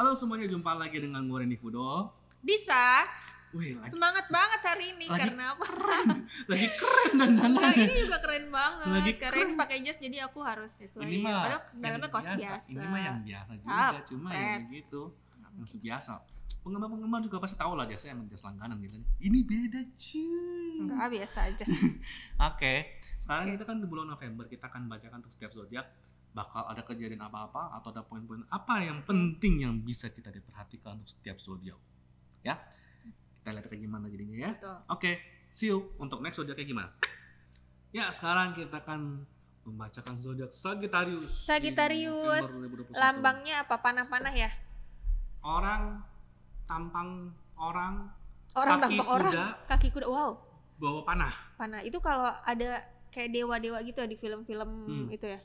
Halo semuanya, jumpa lagi dengan gue Randy Fudo. Disa, Wih, semangat banget hari ini lagi karena apa? lagi keren dan Enggak, ini juga keren banget. Lagi Karena keren. ini pakai jas jadi aku harus sesuai. Ini mah Padahal dalamnya kaos biasa. Ini mah yang biasa juga, Ah, cuma pret. yang begitu, yang biasa. Penggemar-penggemar juga pasti tahu lah jasa yang jas langganan gitu. Ini beda cuy. Enggak, biasa aja. Oke, sekarang kita kan di bulan November, kita akan bacakan untuk setiap zodiak bakal ada kejadian apa-apa atau ada poin-poin apa yang penting yang bisa kita diperhatikan untuk setiap zodiak. Ya, kita lihat kayak gimana jadinya ya. Betul. Oke, see you untuk next zodiak kayak gimana. Ya, sekarang kita akan membacakan zodiak Sagittarius. Sagittarius, lambangnya apa? Panah-panah ya? Orang tampang orang Orang tampang orang, kaki kuda. Wow, bawa panah. panah. Itu kalau ada kayak dewa-dewa gitu ya di film-film itu ya?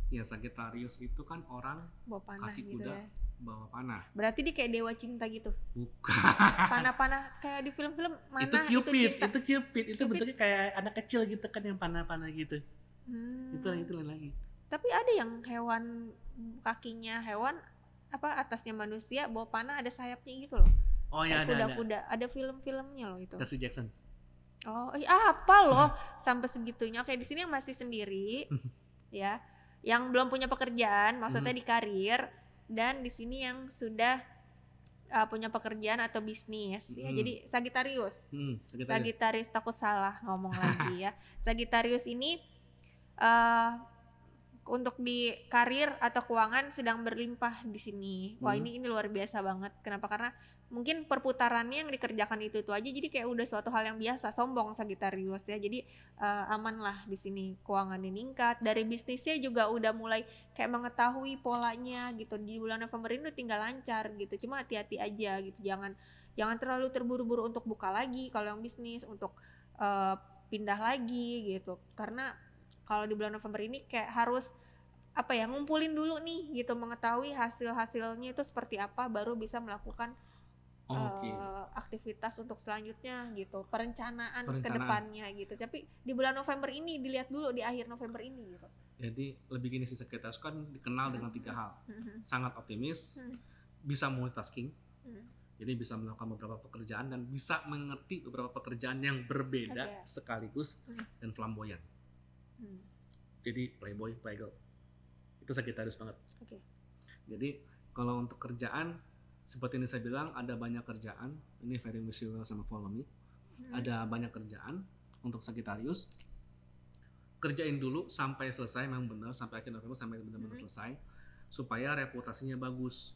Ya, Sagittarius itu kan orang Bawa panah kaki gitu kuda ya. bawa panah. Berarti dia kayak dewa cinta gitu. Bukan. Panah-panah kayak di film-film mana Itu Cupid, cinta. itu Cupid, itu bentuknya kayak anak kecil gitu kan yang panah-panah gitu. Itu lain lagi. Tapi ada yang hewan kakinya hewan apa atasnya manusia bawa panah ada sayapnya gitu loh. Oh ya, Kayak ada. kuda-kuda, ada film-filmnya loh itu. Percy Jackson. Oh, iya apa loh sampai segitunya. Oke, di sini yang masih sendiri ya. Yang belum punya pekerjaan, maksudnya di karir, dan di sini yang sudah punya pekerjaan atau bisnis ya. Jadi Sagittarius. Sagittarius takut salah ngomong lagi ya. Sagittarius ini untuk di karir atau keuangan sedang berlimpah di sini. Wah, ini luar biasa banget. Kenapa? Karena mungkin perputarannya yang dikerjakan itu aja, jadi kayak udah suatu hal yang biasa. Sombong Sagittarius ya. Jadi aman lah di sini, keuangannya meningkat. Dari bisnisnya juga udah mulai kayak mengetahui polanya gitu. Di bulan November ini udah tinggal lancar gitu. Cuma hati-hati aja gitu. Jangan terlalu terburu-buru untuk buka lagi kalau yang bisnis, untuk pindah lagi gitu. Karena kalau di bulan November ini kayak harus ngumpulin dulu nih gitu, mengetahui hasilnya itu seperti apa, baru bisa melakukan aktivitas untuk selanjutnya gitu, perencanaan ke depannya gitu. Tapi di bulan November ini dilihat dulu, di akhir November ini gitu. Jadi lebih gini sih, Sagittarius kan dikenal dengan 3 hal. Sangat optimis, bisa multitasking. Jadi bisa melakukan beberapa pekerjaan dan bisa mengerti beberapa pekerjaan yang berbeda sekaligus, dan flamboyan. Jadi playboy, playgirl. Itu Sagittarius banget. Jadi kalau untuk kerjaan, seperti ini saya bilang, ada banyak kerjaan. Ini very visual sama follow me. Ada banyak kerjaan untuk Sagittarius. Kerjain dulu sampai selesai, memang benar, sampai akhir November, sampai benar-benar selesai, supaya reputasinya bagus.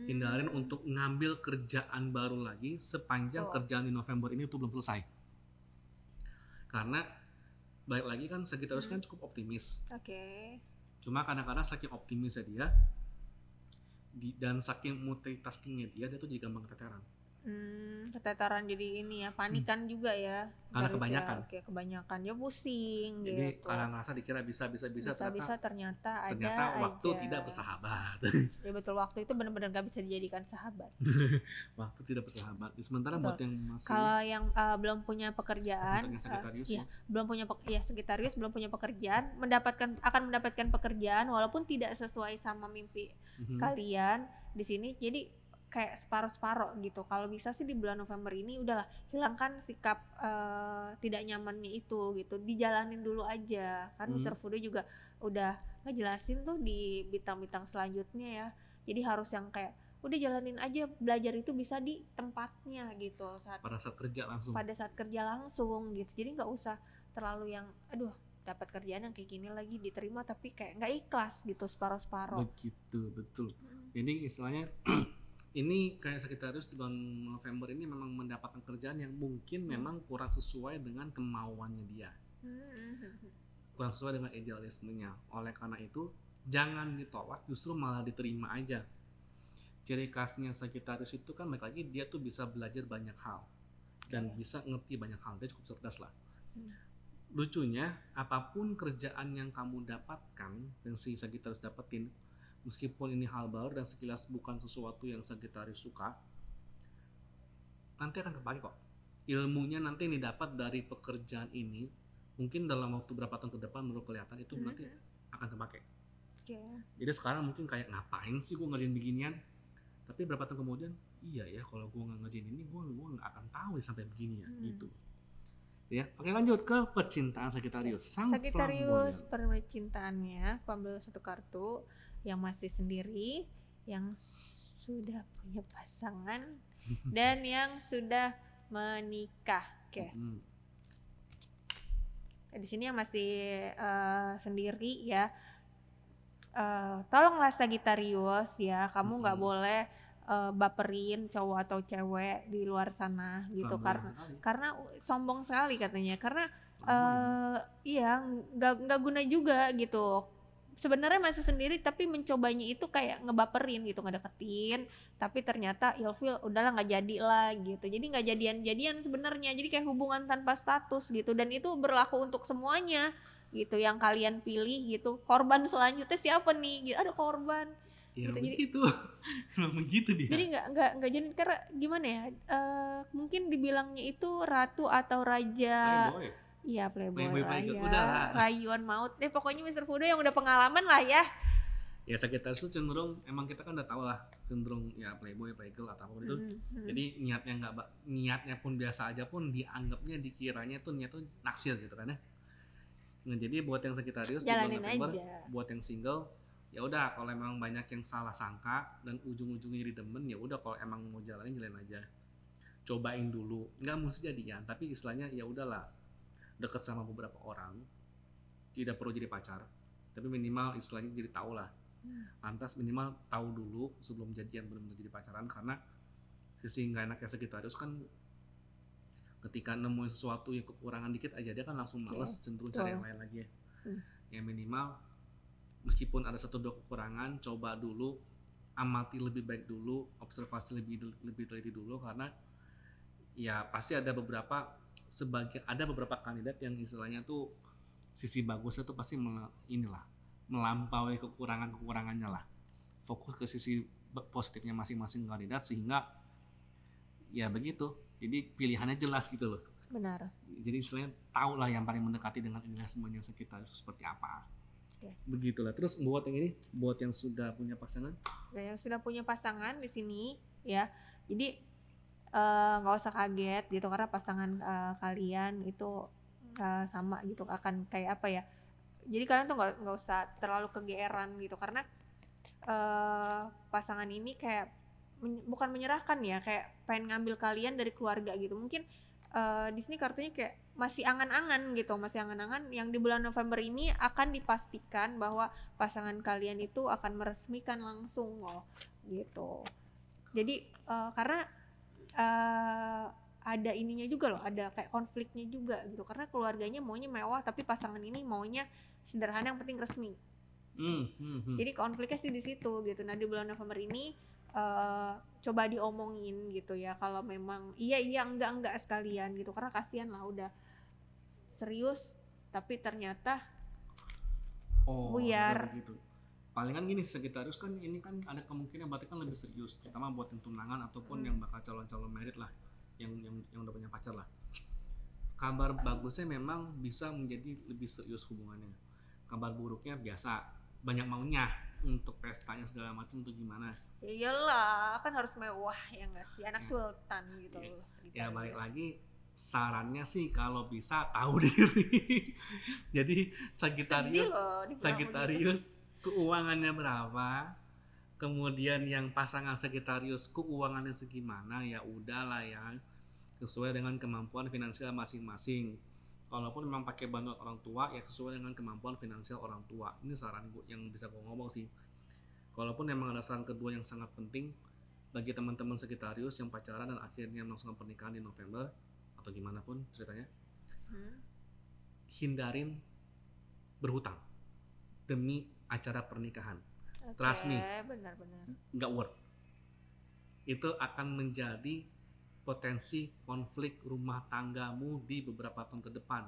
Hindarin untuk ngambil kerjaan baru lagi sepanjang kerjaan di November ini itu belum selesai. Karena balik lagi kan Sagittarius kan cukup optimis. Cuma kadang-kadang saking optimisnya dia dan saking multitaskingnya dia tuh juga gampang keteteran. Keteteran, jadi ini ya, panikan juga ya. Karena kebanyakan. Kebanyakan ya, pusing. Jadi gitu. karena ngerasa dikira bisa ternyata waktu aja. tidak bersahabat. Ya betul, waktu itu benar-benar gak bisa dijadikan sahabat. Waktu tidak bersahabat. Sementara betul. Buat yang masih, kalau yang belum punya pekerjaan, Sagittarius Sagittarius belum punya pekerjaan, akan mendapatkan pekerjaan walaupun tidak sesuai sama mimpi kalian di sini. Jadi kayak separuh-separuh gitu. Kalau bisa sih di bulan November ini udahlah, hilangkan sikap tidak nyamannya itu gitu. Dijalanin dulu aja. Kan Mr. Fudo juga udah ngejelasin tuh di bintang-bintang selanjutnya ya. Jadi harus yang kayak udah jalanin aja, belajar itu bisa di tempatnya gitu. Pada saat kerja langsung gitu. Jadi nggak usah terlalu yang dapat kerjaan yang kayak gini lagi diterima tapi kayak nggak ikhlas gitu, separuh-separuh. Begitu, betul. Jadi istilahnya ini kayak Sagittarius di bulan November ini memang mendapatkan kerjaan yang mungkin memang kurang sesuai dengan kemauannya dia, kurang sesuai dengan idealismenya. Oleh karena itu jangan ditolak, justru malah diterima aja. Ciri khasnya Sagittarius itu kan balik lagi, dia tuh bisa belajar banyak hal dan bisa ngerti banyak hal. Dia cukup cerdas lah. Lucunya, apapun kerjaan yang kamu dapatkan dan si Sagittarius dapetin, meskipun ini hal baru dan sekilas bukan sesuatu yang Sagittarius suka, nanti akan kepake kok. Ilmunya nanti yang didapat dari pekerjaan ini, mungkin dalam waktu berapa tahun ke depan baru kelihatan itu nanti akan kepake. Jadi sekarang mungkin kayak ngapain sih gue ngerjain beginian? Tapi berapa tahun kemudian, iya ya kalau gue nggak ngerjain ini, gue nggak akan tahu ya sampai begini ya, gitu. Ya, oke lanjut ke percintaan Sagittarius. Sang Sagittarius flamboyan. percintaannya, aku ambil satu kartu yang masih sendiri, yang sudah punya pasangan, dan yang sudah menikah. Oke. Di sini yang masih sendiri ya. Tolonglah Sagittarius ya, kamu nggak boleh baperin cowok atau cewek di luar sana gitu, karena sombong sekali katanya, karena iya nggak guna juga gitu. Sebenarnya masih sendiri tapi mencobanya itu kayak ngebaperin gitu, ngedeketin, tapi ternyata ilfil udahlah nggak jadi lah gitu, jadi nggak jadian sebenarnya, jadi kayak hubungan tanpa status gitu, dan itu berlaku untuk semuanya gitu yang kalian pilih gitu. Korban selanjutnya siapa nih gitu, ada korban ya gitu. Begitu. Begitu dia. Jadi nggak jadi, karena gimana ya, mungkin dibilangnya itu ratu atau raja. Playboy. Iya playboy lah ya, udah lah. rayuan maut deh pokoknya, Mr. Fudo yang udah pengalaman lah ya. Ya Sagittarius itu cenderung, emang kita kan udah tahu lah, cenderung ya playboy, playgirl atau apa itu. Jadi niatnya pun biasa aja pun dianggapnya, dikiranya tuh niat tuh naksir gitu kan ya. Nah, jadi buat yang Sagittarius di bulan November, buat yang single, ya udah kalau emang banyak yang salah sangka dan ujung-ujungnya jadi demen, ya udah kalau emang mau jalanin jalan aja, cobain dulu, nggak mesti jadian, tapi istilahnya ya udahlah, deket sama beberapa orang, tidak perlu jadi pacar, tapi minimal istilahnya jadi tahu lah, lantas minimal tahu dulu sebelum jadian benar-benar jadi pacaran, karena sisi nggak enaknya Sagittarius kan ketika nemuin sesuatu yang kekurangan dikit aja dia kan langsung males, cenderung cari yang lain lagi ya. Ya minimal meskipun ada satu dua kekurangan, coba dulu, amati lebih baik dulu, observasi lebih teliti dulu, karena ya pasti ada beberapa kandidat yang istilahnya tuh sisi bagusnya tuh pasti melampaui kekurangannya lah. Fokus ke sisi positifnya masing-masing kandidat, sehingga ya begitu. Jadi pilihannya jelas gitu loh. Benar. Jadi istilahnya tahu lah yang paling mendekati dengan inilah semuanya sekitar seperti apa. Begitulah. Terus buat yang ini, buat yang sudah punya pasangan? Nah, yang sudah punya pasangan di sini ya. Jadi nggak usah kaget gitu, karena pasangan kalian itu sama gitu, akan kayak apa ya. Jadi kalian tuh nggak usah terlalu kegeeran gitu, karena pasangan ini kayak bukan menyerahkan ya, kayak pengen ngambil kalian dari keluarga gitu. Mungkin di sini kartunya kayak masih angan-angan gitu, yang di bulan November ini akan dipastikan bahwa pasangan kalian itu akan meresmikan langsung loh gitu. Jadi karena ada ininya juga loh, ada kayak konfliknya juga gitu, karena keluarganya maunya mewah tapi pasangan ini maunya sederhana yang penting resmi. Jadi konfliknya sih di situ gitu. Nah di bulan November ini coba diomongin gitu ya, kalau memang iya enggak sekalian gitu, karena kasihan lah udah serius tapi ternyata buyar gitu. Palingan gini, Sagittarius kan ini kan ada kemungkinan berarti kan lebih serius, terutama buat yang tunangan ataupun yang bakal calon-calon merit lah, yang udah punya pacar lah. Kabar bagusnya memang bisa menjadi lebih serius hubungannya. Kabar buruknya biasa banyak maunya untuk pestanya segala macam tuh gimana. Iyalah, kan harus mewah ya nggak sih, anak sultan gitu. Ya balik lagi, sarannya sih kalau bisa tahu diri. Jadi Sagittarius keuangannya berapa, kemudian yang pasangan Sagittarius keuangannya segimana, ya udahlah ya, sesuai dengan kemampuan finansial masing-masing. Kalaupun memang pakai bantuan orang tua, ya sesuai dengan kemampuan finansial orang tua. Ini saran gue yang bisa gue ngomong sih. Kalaupun memang ada saran kedua yang sangat penting bagi teman-teman Sagittarius yang pacaran dan akhirnya melangsungkan pernikahan di November atau gimana pun ceritanya, hindarin berhutang demi acara pernikahan. Trust me, benar-benar nggak worth. Itu akan menjadi potensi konflik rumah tanggamu di beberapa tahun ke depan.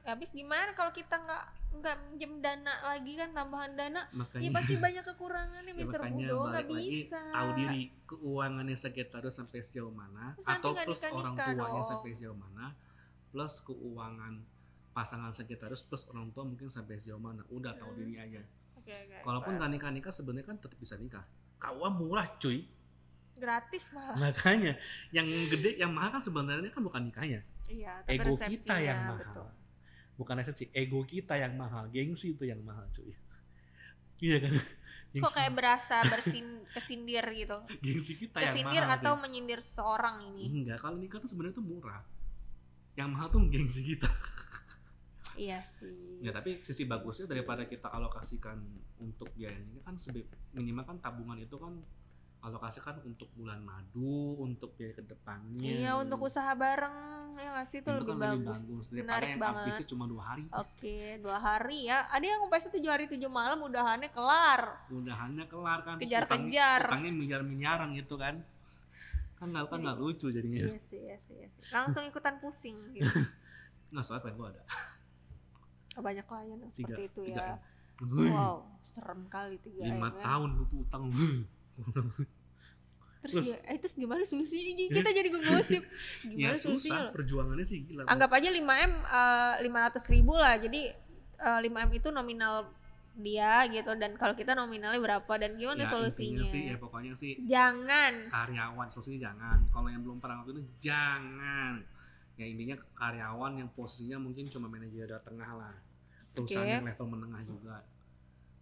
Habis gimana kalau kita nggak minjem dana lagi kan, tambahan dana, makanya, ya pasti banyak kekurangannya Mr. Fudo, nggak bisa. Tahu diri keuangannya Sagittarius sampai sejauh mana, atau plus orang tuanya sampai sejauh mana, plus keuangan pasangan Sagittarius plus orang tua mungkin sampai sejauh mana, udah tahu diri aja. Kalaupun nggak nikah sebenarnya kan tetap bisa nikah. KUA murah cuy. Gratis malah. Makanya yang gede, yang mahal kan sebenarnya kan bukan nikahnya. Iya, tapi Ego kita yang mahal. Betul. Bukan resepsi, ego kita yang mahal, gengsi itu yang mahal cuy. Iya kan? Kok kayak berasa kesindir gitu. Gengsi kita yang mahal. Kesindir atau menyindir seseorang ini? Enggak, kalau nikah tuh sebenarnya tuh murah. Yang mahal tuh gengsi kita. Iya sih. Ya tapi sisi bagusnya daripada kita alokasikan untuk biaya ini kan minimal kan tabungan itu kan alokasikan untuk bulan madu, untuk biaya kedepannya. Iya, untuk usaha bareng ya nggak sih, itu lebih kan bagus. Daripada menarik yang banget. habisnya cuma 2 hari. Oke, 2 hari ya. Ada yang ngumpasnya 7 hari 7 malam, udahannya kelar. Udahannya kelar kan. Kejar-kejar. Utangnya miliar-miliaran gitu kan. Kan nggak lucu jadinya. Iya sih. Langsung ikutan pusing gitu. Nggak, soalnya pengen gue ada. Banyak klien yang seperti itu 3 ya. M. Wow, serem kali 3 M. 5 tahun butuh utang. Terus gimana solusinya? Kita jadi ngegosip. Gimana ya, solusinya? Susah, perjuangannya sih gila. Anggap aja 5M 500.000 lah. Jadi 5M itu nominal dia gitu, dan kalau kita nominalnya berapa, dan gimana ya, solusinya? Sih, ya pokoknya sih jangan karyawan, solusinya jangan. Kalau yang belum pernah waktu itu jangan. Ya intinya karyawan yang posisinya mungkin cuma manajer tengah lah. Perusahaan yang level menengah juga.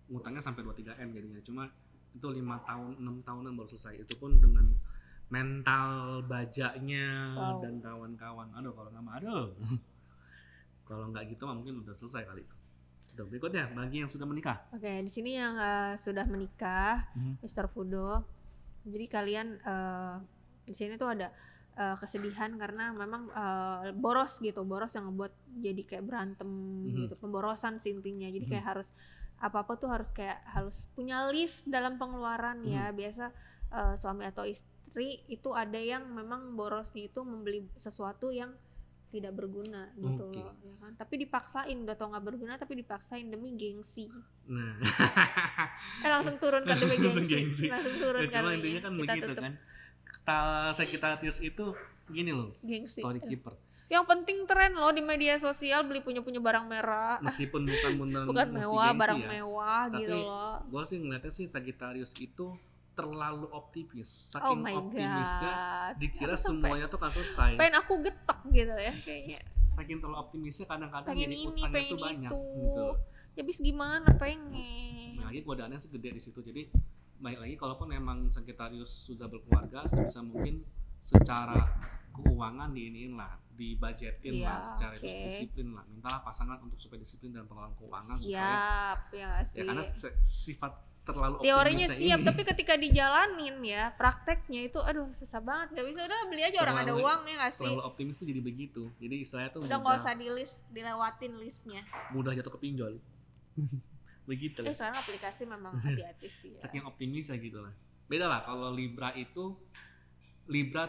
Ngutangnya sampai 2-3 M jadinya. Cuma itu 5 tahun 6 tahunan baru selesai, itu pun dengan mental bajaknya dan kawan-kawan. Kalau nggak gitu mah mungkin udah selesai kali. Udah, berikutnya bagi yang sudah menikah. Oke, di sini yang sudah menikah, Mr. Fudo. Jadi kalian di sini tuh ada kesedihan karena memang boros yang ngebuat jadi kayak berantem gitu, pemborosan sih intinya. Jadi kayak harus apa-apa tuh harus punya list dalam pengeluaran ya. Biasa suami atau istri itu ada yang memang borosnya itu membeli sesuatu yang tidak berguna gitu loh, ya kan? Tapi dipaksain, udah tau nggak berguna tapi dipaksain demi gengsi. Nah, langsung turun kan demi gengsi. Langsung turun kan. Cuma intinya kan begitu tutup. Kan. Sekretarius itu gini loh, gengsi. Story keeper. Yang penting tren loh di media sosial, beli punya barang merah. Meskipun bukan mewah, barang ya, mewah gitu loh. Tapi gue sih ngeliatnya sih Sagittarius itu terlalu optimis. Saking optimisnya dikira semuanya tuh kan selesai. Pengen aku getok gitu ya kayaknya. Saking terlalu optimisnya kadang-kadang jadi utangnya tuh banyak gitu. Ya bis gimana pengen. Nah, lagi godaannya sih gede di situ. Jadi baik lagi kalaupun memang Sagittarius sudah berkeluarga, sebisa mungkin secara keuangan diiniin lah, dibudgetin lah, secara disiplin lah. Mintalah pasangan untuk supaya disiplin dalam pengelolaan keuangan. Siap, supaya, ya gak sih? Ya karena sifat terlalu teorinya siap, ini. tapi ketika dijalanin ya, prakteknya itu aduh susah banget. Gak bisa, udah beli aja, orang ada uang ya gak sih? Terlalu optimis tuh jadi begitu. Jadi istilahnya tuh udah gak usah dilewatin listnya. Mudah jatuh ke pinjol. Begitu lah. Sekarang aplikasi memang hati-hati sih ya. Saking optimis ya gitu lah. Beda lah kalau Libra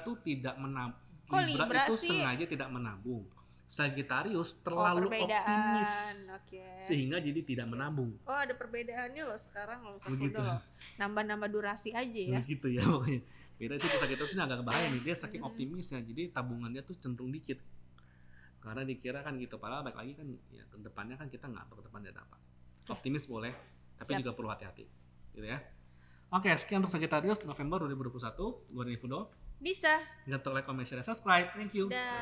tuh tidak menabung. Libra itu sih sengaja tidak menabung. Sagittarius terlalu optimis sehingga jadi tidak menabung. Oh, ada perbedaannya loh sekarang loh. Begitu loh. Nambah durasi aja ya. Begitu ya pokoknya. Beda sih Sagittarius ini agak bahaya nih. Dia saking optimisnya, jadi tabungannya tuh cenderung dikit. Karena dikira kan gitu. Padahal baik lagi kan ya ke depannya kan kita nggak tahu ke depannya ada apa. Optimis boleh, tapi juga perlu hati-hati. Gitu ya. Oke, sekian untuk Sagittarius November 2021. Gue Reni Fudo. Bisa. Jangan lupa like, comment, share, dan subscribe. Thank you. Dah.